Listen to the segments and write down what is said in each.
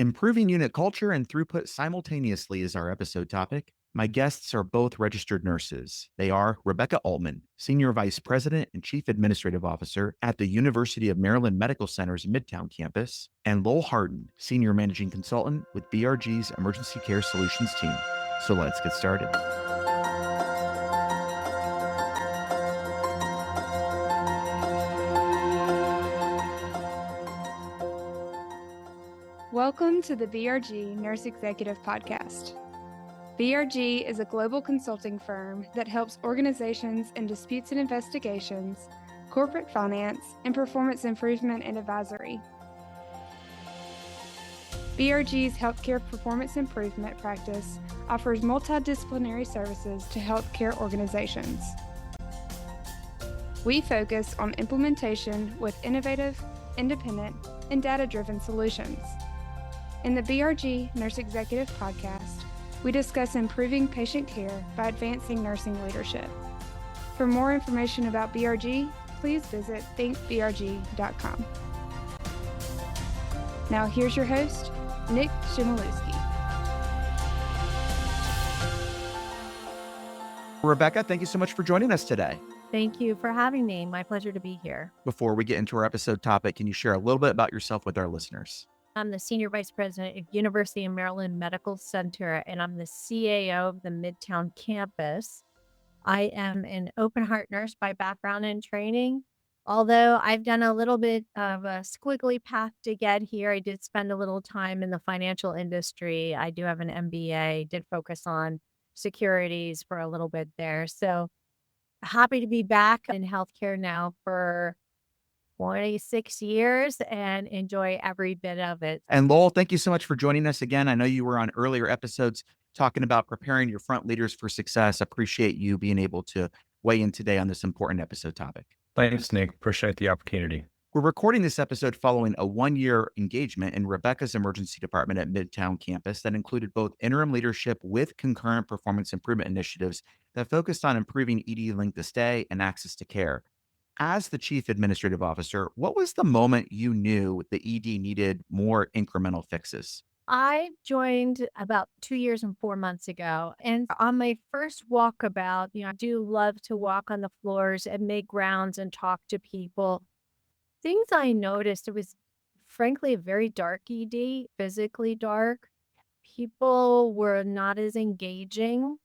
Improving unit culture and throughput simultaneously is our episode topic. My guests are both registered nurses. They are Rebecca Altman, Senior Vice President and Chief Administrative Officer at the University of Maryland Medical Center's Midtown campus, and Lowell Hardin, Senior Managing Consultant with BRG's Emergency Care Solutions team. So let's get started. Welcome to the BRG Nurse Executive Podcast. BRG is a global consulting firm that helps organizations in disputes and investigations, corporate finance, and performance improvement and advisory. BRG's healthcare performance improvement practice offers multidisciplinary services to healthcare organizations. We focus on implementation with innovative, independent, and data-driven solutions. In the BRG Nurse Executive Podcast, we discuss improving patient care by advancing nursing leadership. For more information about BRG, please visit thinkbrg.com. Now here's your host, Nick Chmielewski. Rebecca, thank you so much for joining us today. Thank you for having me. My pleasure to be here. Before we get into our episode topic, can you share a little bit about yourself with our listeners? I'm the Senior Vice President of University of Maryland Medical Center, and I'm the CAO of the Midtown campus. I am an open heart nurse by background and training. Although I've done a little bit of a squiggly path to get here, I did spend a little time in the financial industry. I do have an MBA, did focus on securities for a little bit there. So happy to be back in healthcare now for 26 years and enjoy every bit of it. And Lowell, thank you so much for joining us again. I know you were on earlier episodes talking about preparing your front leaders for success. Appreciate you being able to weigh in today on this important episode topic. Thanks, Nick. Appreciate the opportunity. We're recording this episode following a one-year engagement in Rebecca's emergency department at Midtown campus that included both interim leadership with concurrent performance improvement initiatives that focused on improving ED length of stay and access to care. As the chief administrative officer, what was the moment you knew the ED needed more incremental fixes? I joined about 2 years and 4 months ago. And on my first walkabout, I do love to walk on the floors and make rounds and talk to people. Things I noticed, it was frankly a very dark ED, physically dark. People were not as engaging.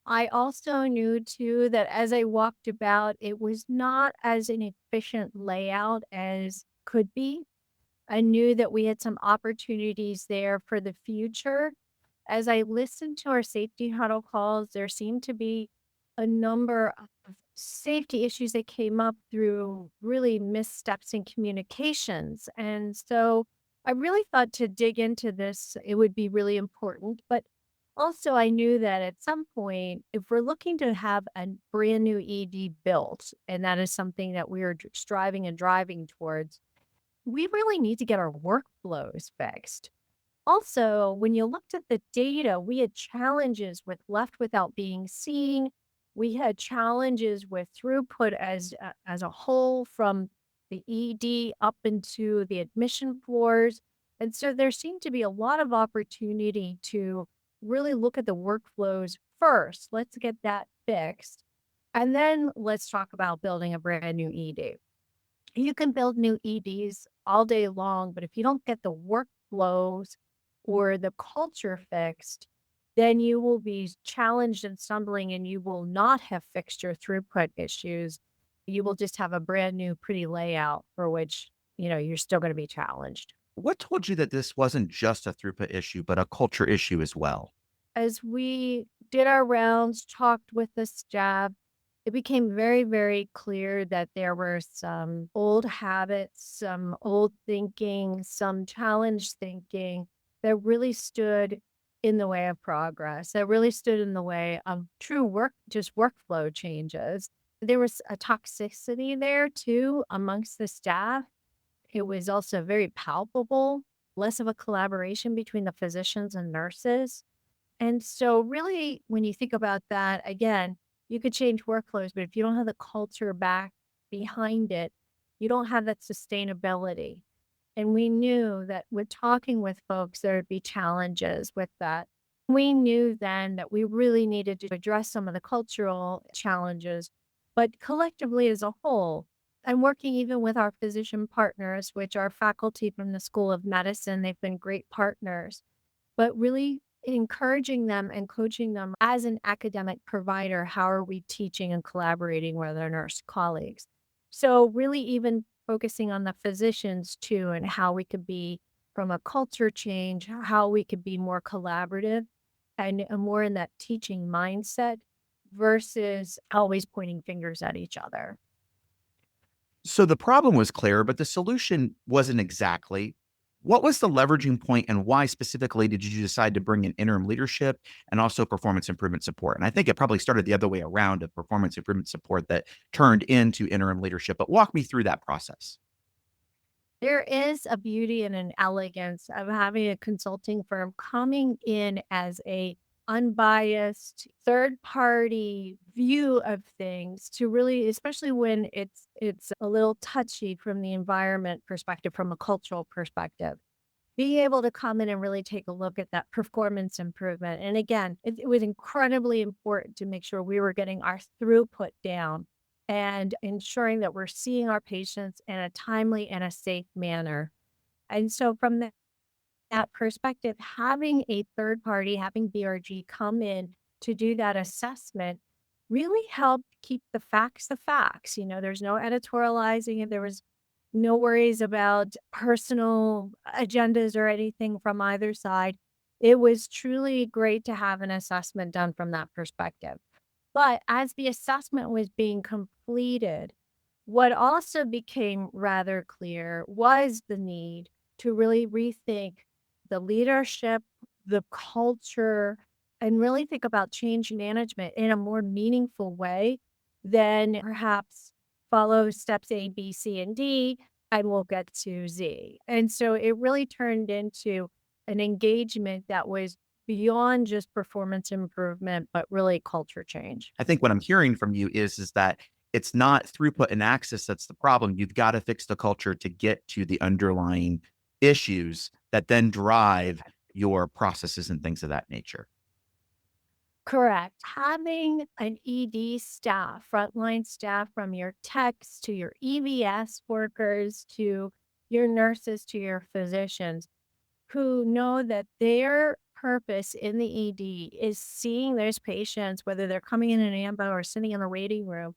I also knew too that as I walked about, it was not as an efficient layout as could be. I knew that we had some opportunities there for the future. As I listened to our safety huddle calls, there seemed to be a number of safety issues that came up through really missteps in communications. And so I really thought to dig into this, it would be really important. But also, I knew that at some point, if we're looking to have a brand new ED built, and that is something that we are striving and driving towards, we really need to get our workflows fixed. Also, when you looked at the data, we had challenges with left without being seen. We had challenges with throughput as a whole from the ED up into the admission floors. And so there seemed to be a lot of opportunity to really look at the workflows first. Let's get that fixed. And then let's talk about building a brand new ED. You can build new EDs all day long, but if you don't get the workflows or the culture fixed, then you will be challenged and stumbling and you will not have fixed your throughput issues. You will just have a brand new pretty layout for which, you're still going to be challenged. What told you that this wasn't just a throughput issue, but a culture issue as well? As we did our rounds, talked with the staff, it became very, very clear that there were some old habits, some old thinking, some challenged thinking that really stood in the way of progress, that really stood in the way of true workflow changes. There was a toxicity there too amongst the staff. It was also very palpable, less of a collaboration between the physicians and nurses. And so really, when you think about that, again, you could change workflows, but if you don't have the culture back behind it, you don't have that sustainability. And we knew that with talking with folks, there would be challenges with that. We knew then that we really needed to address some of the cultural challenges, but collectively as a whole, and working even with our physician partners, which are faculty from the School of Medicine, they've been great partners, but really encouraging them and coaching them as an academic provider. How are we teaching and collaborating with our nurse colleagues? So, really, even focusing on the physicians too, and how we could be from a culture change, how we could be more collaborative and more in that teaching mindset versus always pointing fingers at each other. So the problem was clear, but the solution wasn't exactly. What was the leveraging point and why specifically did you decide to bring in interim leadership and also performance improvement support? And I think it probably started the other way around of performance improvement support that turned into interim leadership, but walk me through that process. There is a beauty and an elegance of having a consulting firm coming in as a unbiased third party view of things to really, especially when it's a little touchy from the environment perspective, from a cultural perspective, being able to come in and really take a look at that performance improvement. And again, it was incredibly important to make sure we were getting our throughput down and ensuring that we're seeing our patients in a timely and a safe manner. And so, from that perspective, having a third party, having BRG come in to do that assessment really helped keep the facts the facts. There's no editorializing, and there was no worries about personal agendas or anything from either side. It was truly great to have an assessment done from that perspective. But as the assessment was being completed, what also became rather clear was the need to really rethink the leadership, the culture, and really think about change management in a more meaningful way than perhaps follow steps A, B, C, and D, and we'll get to Z. And so it really turned into an engagement that was beyond just performance improvement, but really culture change. I think what I'm hearing from you is that it's not throughput and access that's the problem. You've got to fix the culture to get to the underlying issues that then drive your processes and things of that nature. Correct. Having an ED staff, frontline staff, from your techs to your EVS workers to your nurses to your physicians, who know that their purpose in the ED is seeing those patients, whether they're coming in an AMBO or sitting in the waiting room,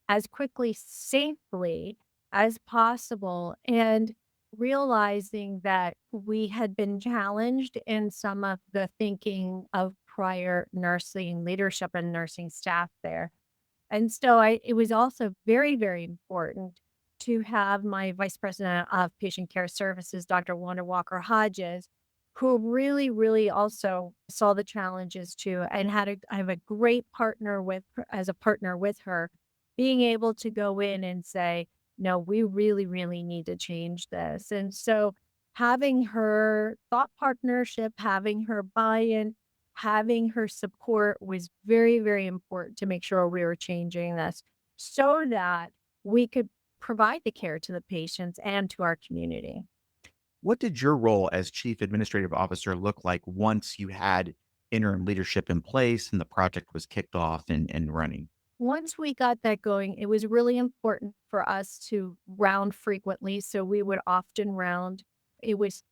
as quickly, safely as possible, and realizing that we had been challenged in some of the thinking of prior nursing leadership and nursing staff there. And so it was also very, very important to have my vice president of patient care services, Dr. Wanda Walker Hodges, who really, really also saw the challenges too, and I have a great partner with as a partner with her, being able to go in and say, no, we really, really need to change this. And so having her thought partnership, having her buy-in, having her support was very, very important to make sure we were changing this so that we could provide the care to the patients and to our community. What did your role as chief administrative officer look like once you had interim leadership in place and the project was kicked off and running? Once we got that going, it was really important for us to round frequently. So we would often round. It was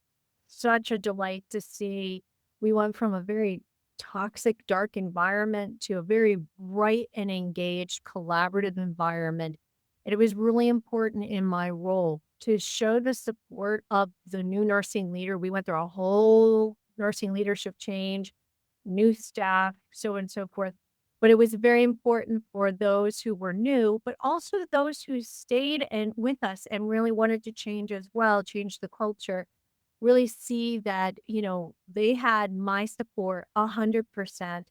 such a delight to see. We went from a very toxic, dark environment to a very bright and engaged, collaborative environment. And it was really important in my role to show the support of the new nursing leader. We went through a whole nursing leadership change, new staff, so on and so forth. But it was very important for those who were new, but also those who stayed and with us and really wanted to change as well, change the culture, really see that, they had my support 100%,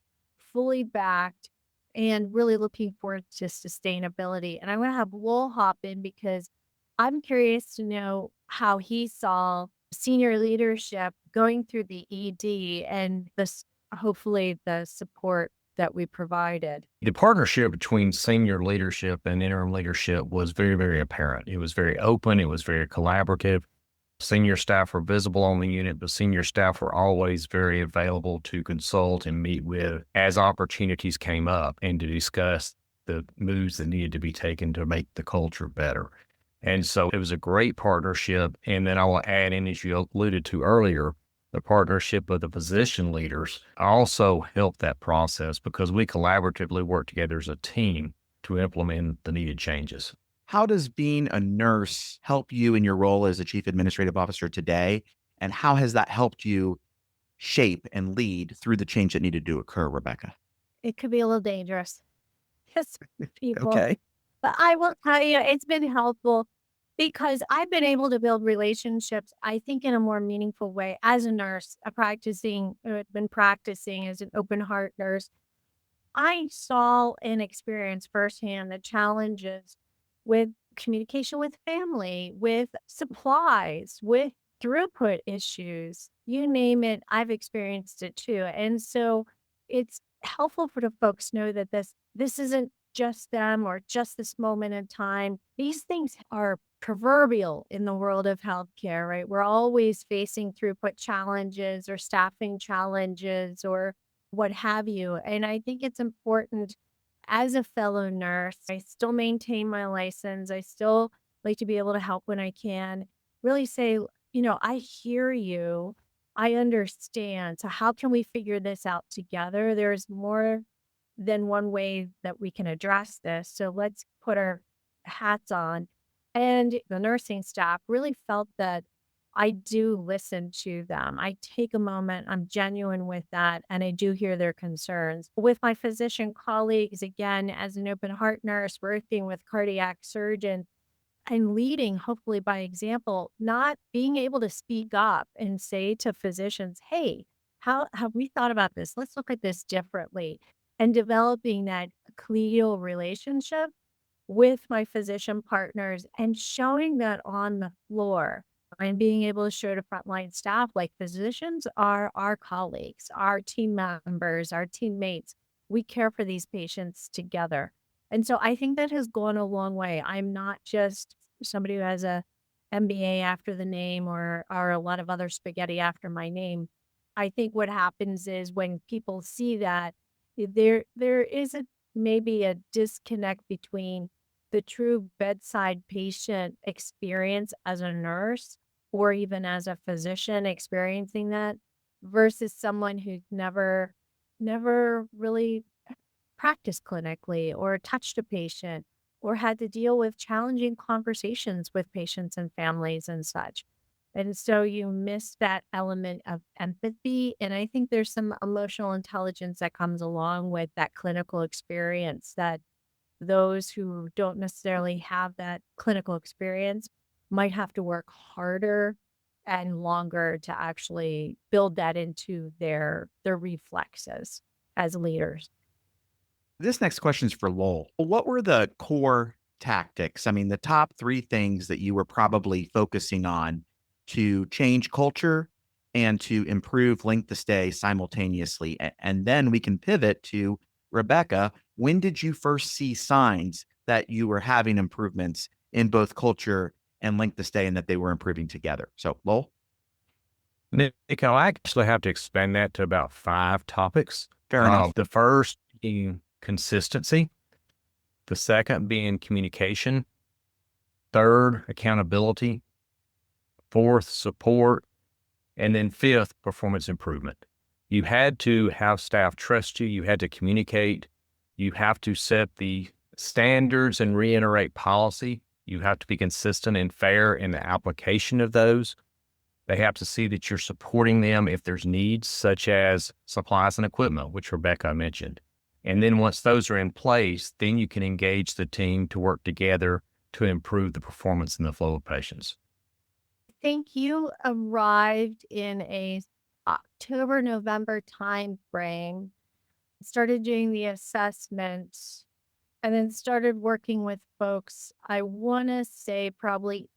fully backed, and really looking forward to sustainability. And I'm going to have Lowell hop in because I'm curious to know how he saw senior leadership going through the ED and this, hopefully the support that we provided. The partnership between senior leadership and interim leadership was very, very apparent. It was very open. It was very collaborative. Senior staff were visible on the unit, but senior staff were always very available to consult and meet with as opportunities came up and to discuss the moves that needed to be taken to make the culture better. And so it was a great partnership. And then I will add in, as you alluded to earlier, the partnership of the physician leaders also helped that process because we collaboratively worked together as a team to implement the needed changes. How does being a nurse help you in your role as a chief administrative officer today? And how has that helped you shape and lead through the change that needed to occur, Rebecca? It could be a little dangerous. Yes, people. Okay. But I will tell you, it's been helpful because I've been able to build relationships, I think, in a more meaningful way as a nurse, been practicing as an open heart nurse. I saw and experienced firsthand the challenges with communication with family, with supplies, with throughput issues. You name it, I've experienced it too. And so it's helpful for the folks know that this isn't just them or just this moment in time. These things are proverbial in the world of healthcare, right? We're always facing throughput challenges or staffing challenges or what have you. And I think it's important as a fellow nurse, I still maintain my license. I still like to be able to help when I can. Really say, I hear you. I understand. So, how can we figure this out together? There's more than one way that we can address this. So, let's put our hats on. And the nursing staff really felt that I do listen to them. I take a moment, I'm genuine with that, and I do hear their concerns. With my physician colleagues, again, as an open heart nurse, working with cardiac surgeons and leading, hopefully by example, not being able to speak up and say to physicians, hey, how have we thought about this? Let's look at this differently. And developing that collegial relationship with my physician partners and showing that on the floor and being able to show to frontline staff like physicians are our colleagues, our team members, our teammates. We care for these patients together. And so I think that has gone a long way. I'm not just somebody who has a MBA after the name or a lot of other spaghetti after my name. I think what happens is when people see that there is maybe a disconnect between the true bedside patient experience as a nurse or even as a physician experiencing that versus someone who's never really practiced clinically or touched a patient or had to deal with challenging conversations with patients and families and such. And so you miss that element of empathy. And I think there's some emotional intelligence that comes along with that clinical experience that those who don't necessarily have that clinical experience might have to work harder and longer to actually build that into their reflexes as leaders. This next question is for Lowell. What were the core tactics? I mean, the top three things that you were probably focusing on to change culture and to improve length of stay simultaneously. And then we can pivot to Rebecca. When did you first see signs that you were having improvements in both culture and length of stay and that they were improving together? So, Lowell? Nick, I actually have to expand that to about 5 topics. Fair enough. The first being consistency, the second being communication, third, accountability, fourth, support, and then fifth, performance improvement. You had to have staff trust you. You had to communicate. You have to set the standards and reiterate policy. You have to be consistent and fair in the application of those. They have to see that you're supporting them if there's needs, such as supplies and equipment, which Rebecca mentioned. And then once those are in place, then you can engage the team to work together to improve the performance and the flow of patients. I think you arrived in a October, November time frame, started doing the assessments, and then started working with folks, I want to say probably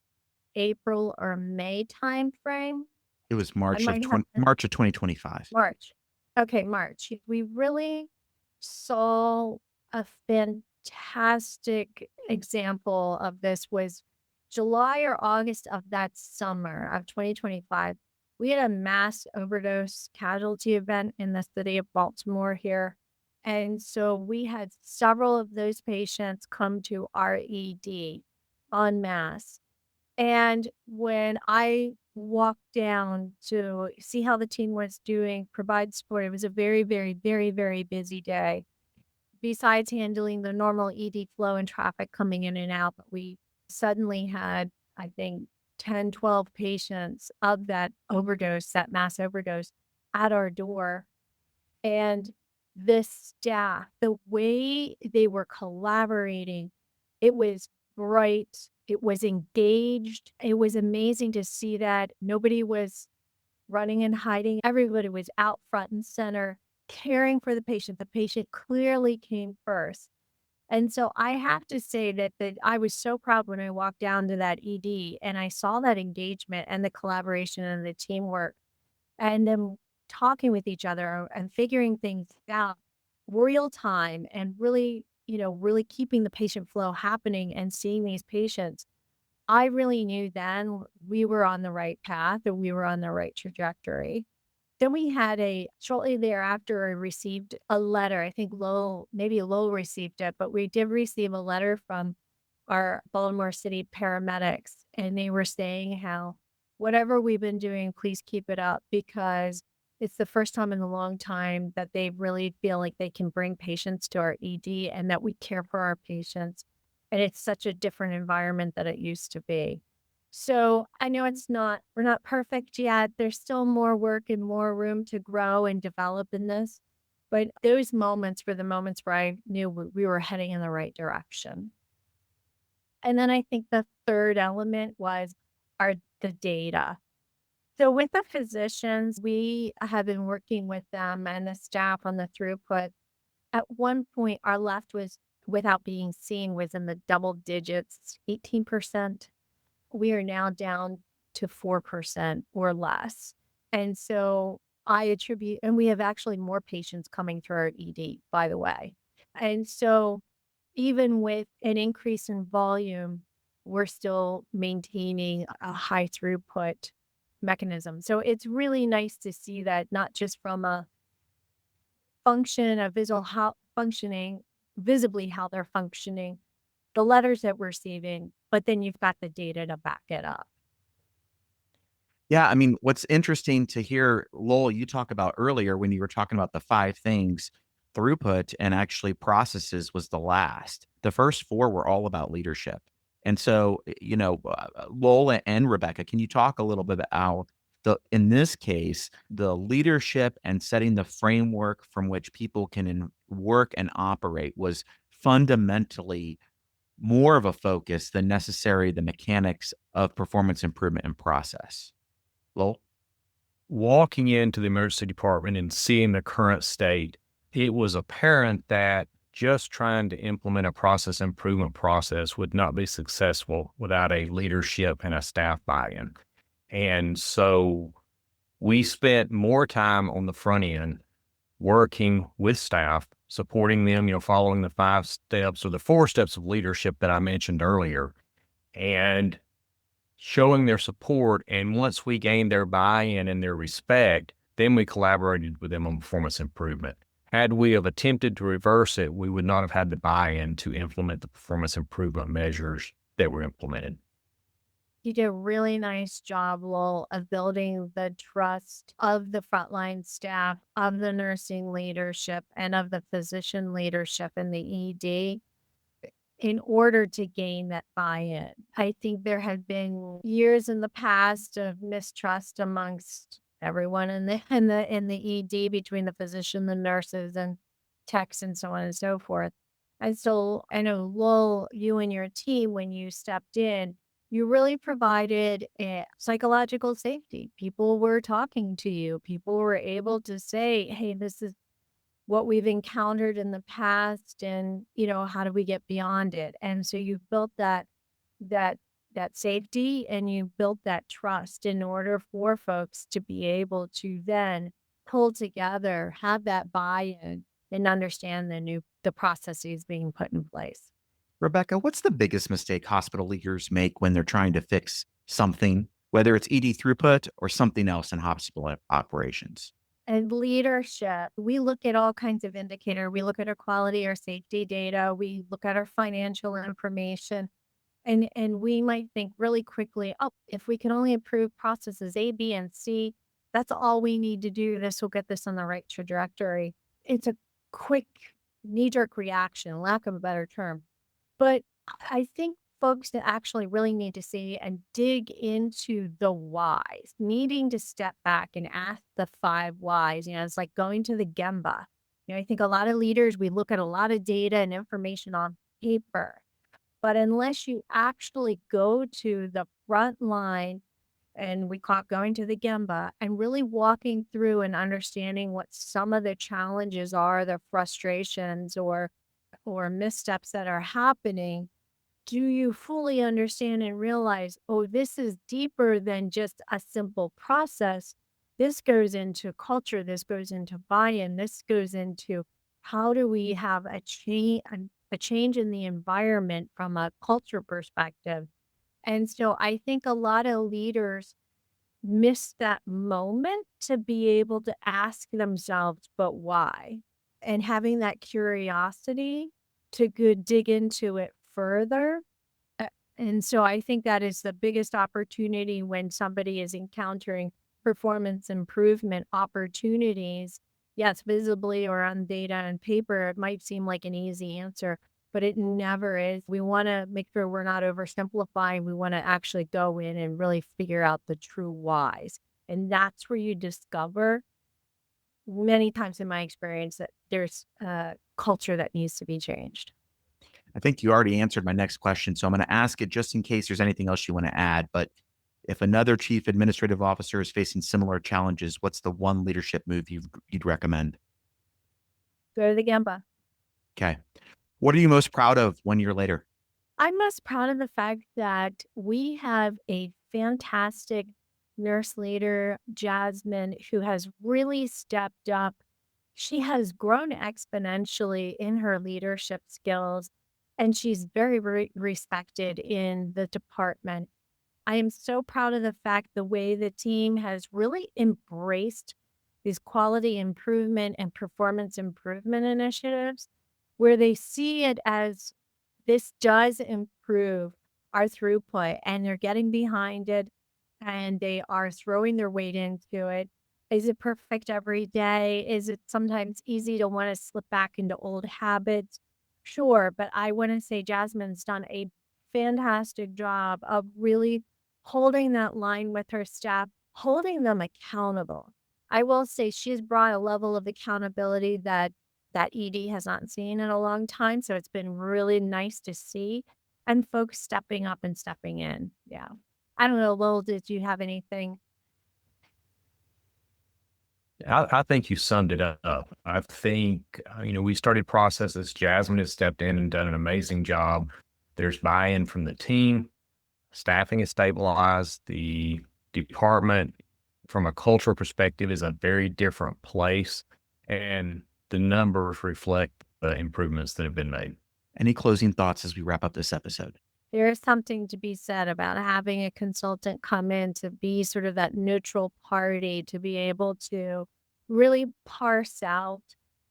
April or May time frame. It was I March might have to March of 2025. March. Okay, March. We really saw a fantastic example of this was July or August of that summer of 2025, we had a mass overdose casualty event in the city of Baltimore here. And so we had several of those patients come to our ED en masse. And when I walked down to see how the team was doing, provide support, it was a very, very, very, very busy day. Besides handling the normal ED flow and traffic coming in and out, we suddenly had, I think, 10, 12 patients of that overdose, that mass overdose at our door. And the staff, the way they were collaborating, it was bright, it was engaged. It was amazing to see that nobody was running and hiding. Everybody was out front and center, caring for the patient. The patient clearly came first. And so I have to say that I was so proud when I walked down to that ED and I saw that engagement and the collaboration and the teamwork and them talking with each other and figuring things out real time and really, really keeping the patient flow happening and seeing these patients. I really knew then we were on the right path and we were on the right trajectory. Then we had shortly thereafter, I received a letter. I think maybe Lowell received it, but we did receive a letter from our Baltimore City paramedics. And they were saying how whatever we've been doing, please keep it up because it's the first time in a long time that they really feel like they can bring patients to our ED and that we care for our patients. And it's such a different environment than it used to be. So I know we're not perfect yet. There's still more work and more room to grow and develop in this. But those moments were the moments where I knew we were heading in the right direction. And then I think the third element was the data. So with the physicians, we have been working with them and the staff on the throughput. At one point, our left was without being seen was in the double digits, 18%. We are now down to 4% or less. And so and we have actually more patients coming through our ED, by the way. And so even with an increase in volume, we're still maintaining a high throughput mechanism. So it's really nice to see that not just from a function, a visual how functioning, visibly how they're functioning, the letters that we're receiving, but then you've got the data to back it up. Yeah, I mean, what's interesting to hear, Lowell, you talk about earlier when you were talking about the 5 things, throughput and actually processes was the last. The first 4 were all about leadership. And so, Lowell and Rebecca, can you talk a little bit about how in this case, the leadership and setting the framework from which people can work and operate was fundamentally more of a focus than necessary the mechanics of performance improvement and process? Lowell? Walking into the emergency department and seeing the current state, it was apparent that just trying to implement a process improvement process would not be successful without a leadership and a staff buy-in. And so we spent more time on the front end working with staff, supporting them, following the 5 steps or the 4 steps of leadership that I mentioned earlier, and showing their support. And once we gained their buy-in and their respect, then we collaborated with them on performance improvement. Had we have attempted to reverse it, we would not have had the buy-in to implement the performance improvement measures that were implemented. You did a really nice job, Lowell, of building the trust of the frontline staff, of the nursing leadership, and of the physician leadership in the ED in order to gain that buy-in. I think there have been years in the past of mistrust amongst everyone in the ED between the physician, the nurses, and techs, and so on and so forth. And so I know, Lowell, you and your team, when you stepped in, you really provided a psychological safety. People were talking to you. People were able to say, hey, this is what we've encountered in the past, and, how do we get beyond it? And so you've built that safety and you built that trust in order for folks to be able to then pull together, have that buy-in, and understand the processes being put in place. Rebecca, what's the biggest mistake hospital leaders make when they're trying to fix something, whether it's ED throughput or something else in hospital operations? And leadership, we look at all kinds of indicator. We look at our quality, our safety data. We look at our financial information. And we might think really quickly, oh, if we can only improve processes A, B, and C, that's all we need to do. This will get this on the right trajectory. It's a quick knee-jerk reaction, lack of a better term. But I think folks that actually really need to see and dig into the whys, needing to step back and ask the 5 whys. It's like going to the Gemba. I think a lot of leaders, we look at a lot of data and information on paper, but unless you actually go to the front line, and we call it going to the Gemba, and really walking through and understanding what some of the challenges are, the frustrations or missteps that are happening, do you fully understand and realize, oh, this is deeper than just a simple process. This goes into culture, this goes into buy-in, this goes into how do we have a change in the environment from a culture perspective. And so I think a lot of leaders miss that moment to be able to ask themselves, but why? And having that curiosity to go dig into it further. And so I think that is the biggest opportunity when somebody is encountering performance improvement opportunities. Yes, visibly or on data and paper, it might seem like an easy answer, but it never is. We want to make sure we're not oversimplifying. We want to actually go in and really figure out the true whys. And that's where you discover, many times in my experience, that there's a culture that needs to be changed. I think you already answered my next question, so I'm going to ask it just in case there's anything else you want to add. But if another chief administrative officer is facing similar challenges, what's the one leadership move you'd recommend? Go to the Gemba. Okay. What are you most proud of 1 year later? I'm most proud of the fact that we have a fantastic nurse leader, Jasmine, who has really stepped up. She has grown exponentially in her leadership skills, and she's very, very respected in the department. I am so proud of the fact the way the team has really embraced these quality improvement and performance improvement initiatives, where they see it as this does improve our throughput, and they're getting behind it and they are throwing their weight into it. Is it perfect every day? Is it sometimes easy to want to slip back into old habits? Sure, but I want to say Jasmine's done a fantastic job of really holding that line with her staff, holding them accountable. I will say she's brought a level of accountability that ED has not seen in a long time. So it's been really nice to see, and folks stepping up and stepping in. Yeah. I don't know, Lowell, did you have anything? I think you summed it up. I think, we started processes. Jasmine has stepped in and done an amazing job. There's buy-in from the team. Staffing is stabilized. The department, from a cultural perspective, is a very different place. And the numbers reflect the improvements that have been made. Any closing thoughts as we wrap up this episode? There is something to be said about having a consultant come in to be sort of that neutral party, to be able to really parse out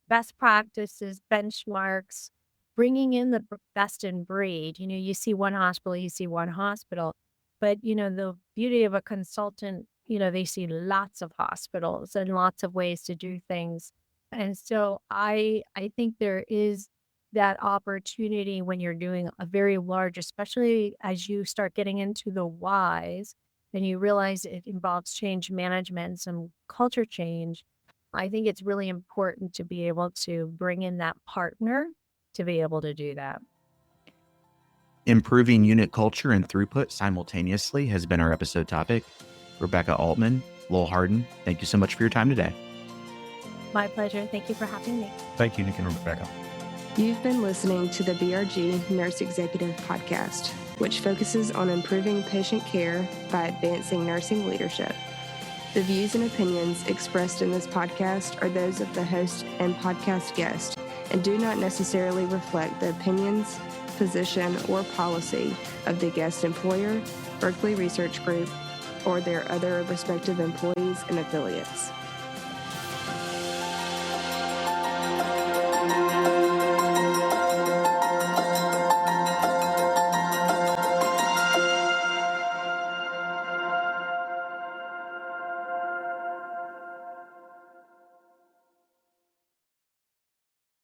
best practices, benchmarks, bringing in the best in breed. You see one hospital, but the beauty of a consultant, they see lots of hospitals and lots of ways to do things. And so I think there is that opportunity when you're doing a very large, especially as you start getting into the whys and you realize it involves change management, some culture change. I think it's really important to be able to bring in that partner to be able to do that. Improving unit culture and throughput simultaneously has been our episode topic. Rebecca Altman, Lowell Hardin, thank you so much for your time today. My pleasure. Thank you for having me. Thank you, Nick and Rebecca. You've been listening to the BRG Nurse Executive Podcast, which focuses on improving patient care by advancing nursing leadership. The views and opinions expressed in this podcast are those of the host and podcast guest and do not necessarily reflect the opinions, position, or policy of the guest employer, Berkeley Research Group, or their other respective employees and affiliates.